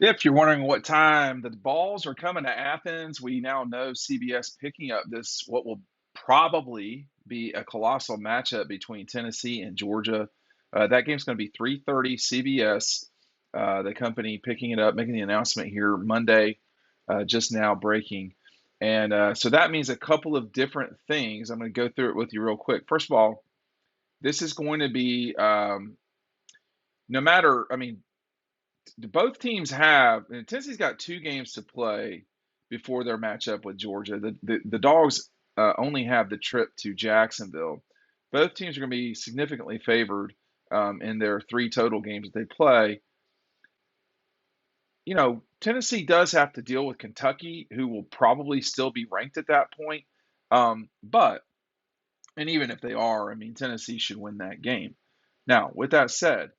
If you're wondering what time the balls are coming to Athens, we now know CBS picking up this what will probably be a colossal matchup between Tennessee and Georgia. That game's going to be 3:30 CBS. The company picking it up, making the announcement here Monday, just now breaking. And so that means a couple of different things. I'm going to go through it with you real quick. First of all, this is going to be no matter, I mean, both teams have, and Tennessee's got two games to play before their matchup with Georgia. The Dogs only have the trip to Jacksonville. Both teams are going to be significantly favored in their three total games that they play. You know, Tennessee does have to deal with Kentucky, who will probably still be ranked at that point. But, and even if they are, I mean, Tennessee should win that game. Now, with that said,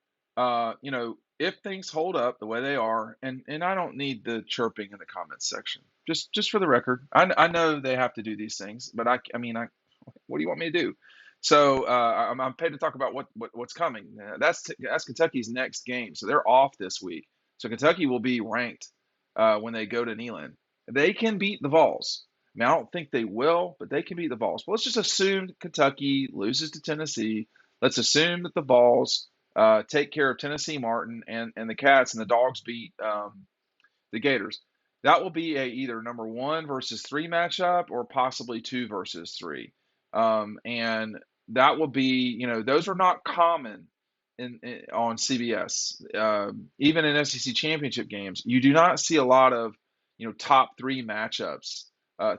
if things hold up the way they are, and I don't need the chirping in the comments section. Just for the record, I know they have to do these things, but I mean, what do you want me to do? So I'm paid to talk about what's coming. That's Kentucky's next game, so they're off this week. So Kentucky will be ranked when they go to Neyland. They can beat the Vols. I mean, I don't think they will, but they can beat the Vols. But let's just assume Kentucky loses to Tennessee. Let's assume that the Vols take care of Tennessee Martin and the Cats and the Dogs beat the Gators. That will be a either number 1 versus 3 matchup or possibly 2 versus 3. And that will be, those are not common on CBS. Even in SEC championship games, you do not see a lot of, top 3 matchups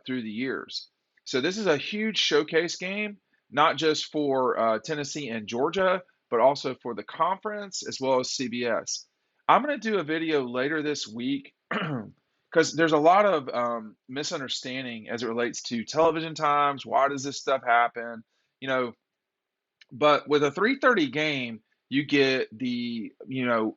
through the years. So this is a huge showcase game, not just for Tennessee and Georgia, but also for the conference as well as CBS. I'm going to do a video later this week because there's a lot of misunderstanding as it relates to television times. Why does this stuff happen? You know, but with a 3:30 game, you get a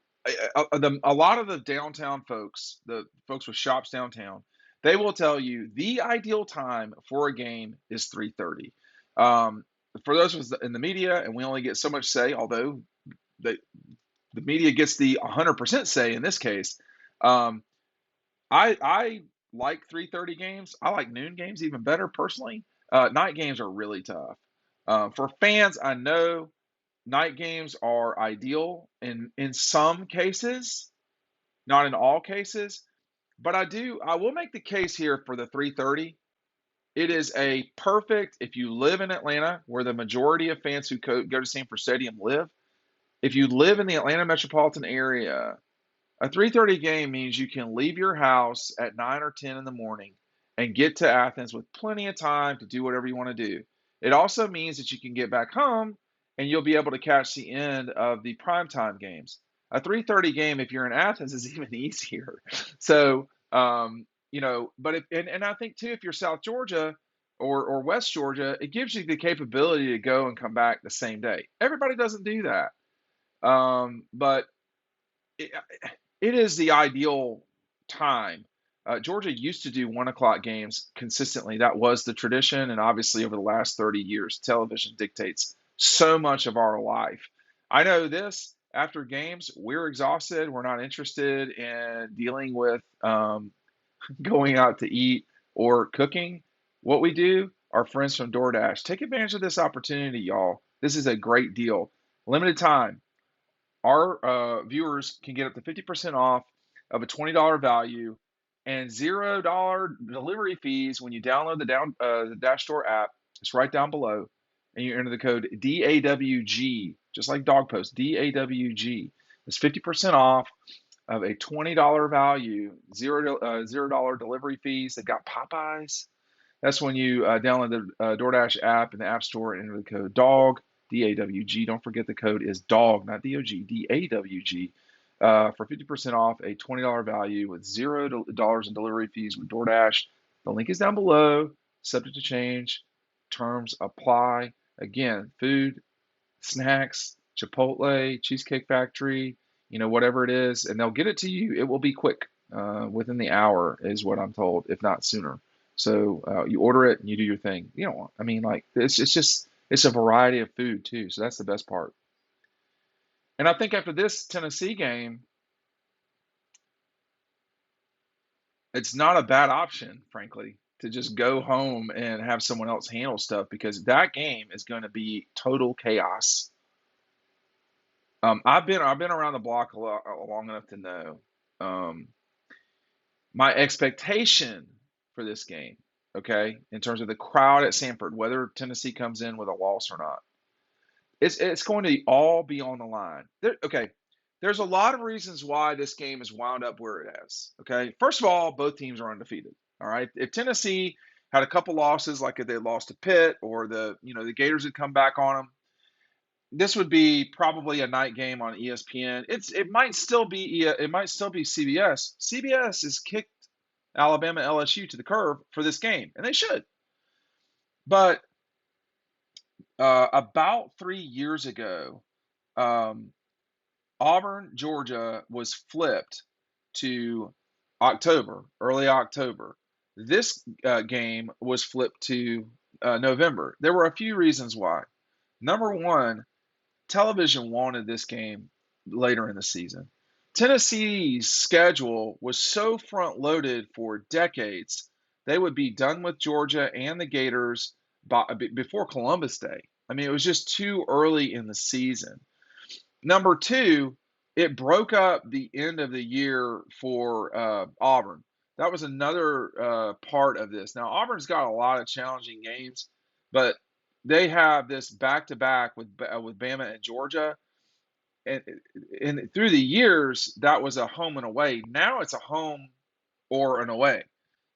lot of the downtown folks, the folks with shops downtown, they will tell you the ideal time for a game is 3:30. For those of us in the media, and we only get so much say, although the the media gets the 100% say in this case. Um, I like 3:30 games. I like noon games even better personally. Night games are really tough. For fans, I know night games are ideal in some cases, not in all cases, but I will make the case here for the 3:30. It is a perfect if you live in Atlanta, where the majority of fans who go to Sanford Stadium live. If you live in the Atlanta metropolitan area, a 3:30 game means you can leave your house at 9 or 10 in the morning and get to Athens with plenty of time to do whatever you want to do. It also means that you can get back home and you'll be able to catch the end of the primetime games. A 3:30 game, if you're in Athens, is even easier. So, but and I think too, if you're South Georgia or West Georgia, it gives you the capability to go and come back the same day. Everybody doesn't do that. But it, it is the ideal time. Georgia used to do 1 o'clock games consistently. That was the tradition. And obviously, over the last 30 years, television dictates so much of our life. I know this after games, we're exhausted. We're not interested in dealing with going out to eat or cooking. What we do, our friends from DoorDash, take advantage of this opportunity, y'all. This is a great deal. Limited time. Our viewers can get up to 50% off of a $20 value and $0 delivery fees when you download the Dash Store app. It's right down below, and you enter the code DAWG, just like dog post, DAWG. It's 50% off of a $20 value, $0 delivery fees. They've got Popeyes. That's when you download the DoorDash app in the App Store and enter the code DOG, DAWG. Don't forget the code is DOG, not DOG, DAWG, for 50% off a $20 value with $0 in delivery fees with DoorDash. The link is down below, subject to change. Terms apply. Again, food, snacks, Chipotle, Cheesecake Factory, whatever it is, and they'll get it to you. It will be quick, within the hour, is what I'm told, if not sooner. So you order it and you do your thing. It's a variety of food too. So that's the best part. And I think after this Tennessee game, it's not a bad option, frankly, to just go home and have someone else handle stuff because that game is going to be total chaos. I've been around the block long enough to know um, my expectation for this game. Okay, in terms of the crowd at Sanford, whether Tennessee comes in with a loss or not, it's going to all be on the line. Okay, there's a lot of reasons why this game is wound up where it is. Okay, first of all, both teams are undefeated. All right, if Tennessee had a couple losses, like if they lost to Pitt or the Gators had come back on them, this would be probably a night game on ESPN. It might still be CBS. CBS has kicked Alabama LSU to the curb for this game, and they should. But about 3 years ago, um, Auburn, Georgia was flipped to October, early October. This game was flipped to November. There were a few reasons why. Number one, television wanted this game later in the season. Tennessee's schedule was so front loaded for decades, they would be done with Georgia and the Gators before Columbus Day. I mean, it was just too early in the season. Number two, it broke up the end of the year for Auburn. That was another part of this. Now, Auburn's got a lot of challenging games, but they have this back to back with Bama and Georgia, and through the years that was a home and away. Now it's a home or an away.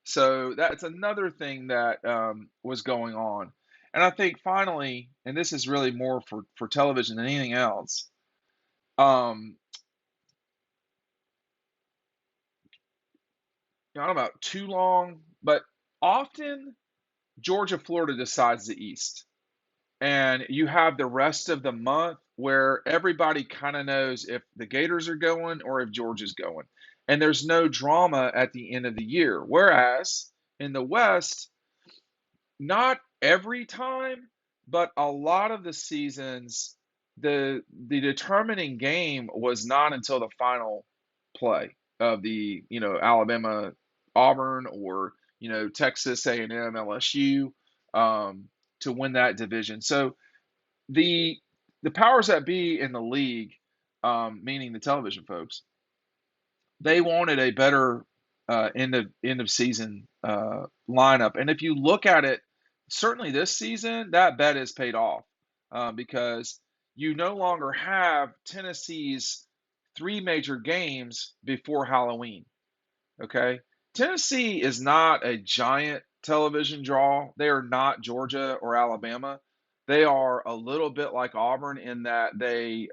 So that's another thing that was going on. And I think finally, and this is really more for television than anything else, um, I don't know about too long, but often Georgia, Florida decides the East. And you have the rest of the month where everybody kind of knows if the Gators are going or if Georgia's going. And there's no drama at the end of the year. Whereas in the West, not every time, but a lot of the seasons, the determining game was not until the final play of the Alabama Auburn or Texas A&M LSU to win that division. So the the powers that be in the league, meaning the television folks, they wanted a better end of season lineup. And if you look at it, certainly this season, that bet is paid off because you no longer have Tennessee's three major games before Halloween. Okay, Tennessee is not a giant television draw. They are not Georgia or Alabama. They are a little bit like Auburn in that they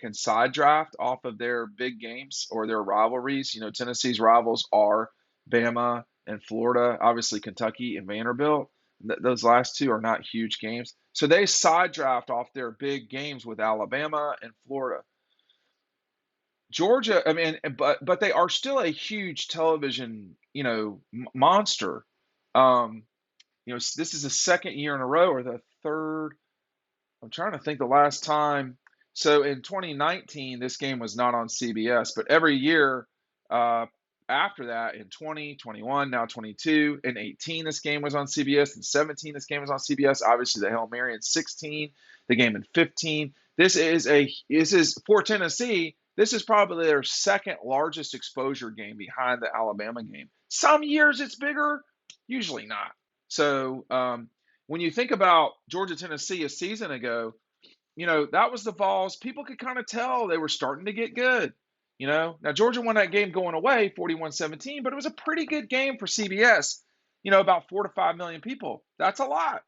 can side draft off of their big games or their rivalries. Tennessee's rivals are Bama and Florida, obviously Kentucky and Vanderbilt. Those last two are not huge games, so they side draft off their big games with Alabama and Florida. Georgia, I mean, but they are still a huge television, monster. Um, this is the second year in a row or the third. I'm trying to think the last time. So in 2019, this game was not on CBS, but every year uh, after that, in 20, 21, now 22, in 18, this game was on CBS. In 17, this game was on CBS. Obviously, the Hail Mary in 16, the game in 15. This is for Tennessee. This is probably their second largest exposure game behind the Alabama game. Some years it's bigger, usually not. So when you think about Georgia Tennessee a season ago, that was the Vols. People could kind of tell they were starting to get good. Now Georgia won that game going away 41-17, but it was a pretty good game for CBS. About 4 to 5 million people. That's a lot.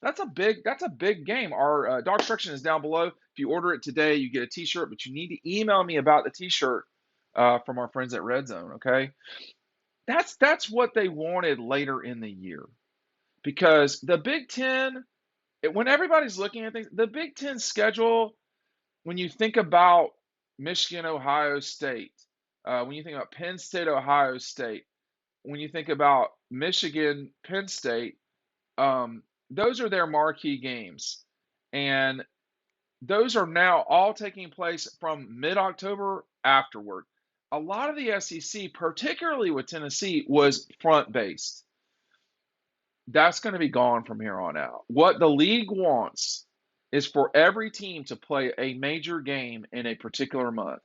That's a big game. Our DAWGSTRUCTION is down below. If you order it today, you get a T-shirt, but you need to email me about the T-shirt from our friends at Red Zone. Okay, that's what they wanted later in the year because the Big Ten, when everybody's looking at things, the Big Ten schedule, when you think about Michigan, Ohio State, when you think about Penn State, Ohio State, when you think about Michigan, Penn State, those are their marquee games. And those are now all taking place from mid October afterward. a lot of the SEC, particularly with Tennessee, was front based. That's going to be gone from here on out. What the league wants is for every team to play a major game in a particular month.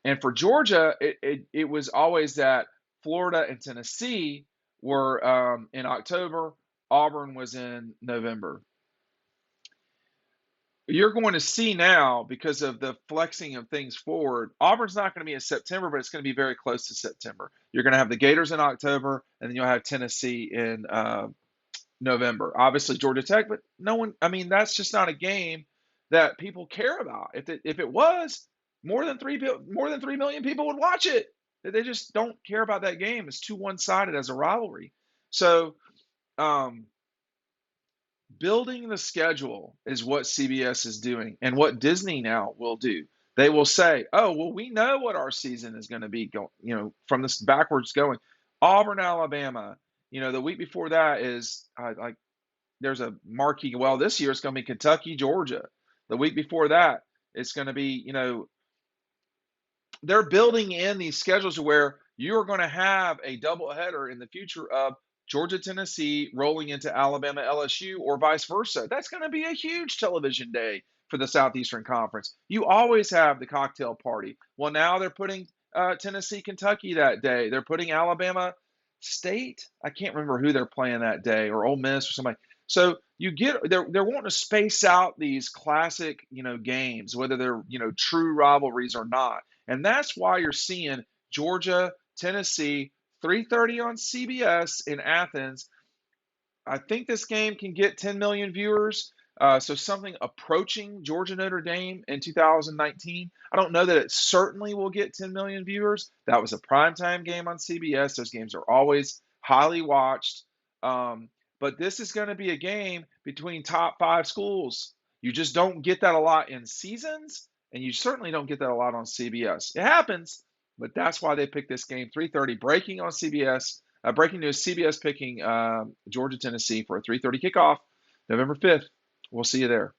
And for Georgia, it was always that Florida and Tennessee were in October, Auburn was in November. You're going to see now, because of the flexing of things forward, Auburn's not going to be in September, but it's going to be very close to September. You're going to have the Gators in October, and then you'll have Tennessee in November. Obviously, Georgia Tech, but no one, I mean, that's just not a game that people care about. If it was, more than 3 million people would watch it. They just don't care about that game. It's too one-sided as a rivalry. So, building the schedule is what CBS is doing, and what Disney now will do. They will say, "Oh, well, we know what our season is going to be going, from this backwards going. Auburn, Alabama. The week before that is like there's a marquee. Well, this year it's going to be Kentucky, Georgia. The week before that, it's going to be, they're building in these schedules where you're going to have a doubleheader in the future of Georgia, Tennessee rolling into Alabama, LSU, or vice versa. That's going to be a huge television day for the Southeastern Conference. You always have the cocktail party. Well, now they're putting Tennessee, Kentucky that day. They're putting Alabama State. I can't remember who they're playing that day, or Ole Miss or somebody. So they're wanting to space out these classic games, whether they're true rivalries or not, and that's why you're seeing Georgia, Tennessee, 3:30 on CBS in Athens. I think this game can get 10 million viewers. So something approaching Georgia Notre Dame in 2019. I don't know that it certainly will get 10 million viewers. That was a primetime game on CBS. Those games are always highly watched. But this is going to be a game between top 5 schools. You just don't get that a lot in seasons, and you certainly don't get that a lot on CBS. It happens, but that's why they picked this game. 3:30 breaking on CBS. Breaking news: CBS picking Georgia, Tennessee for a 3:30 kickoff, November 5th. We'll see you there.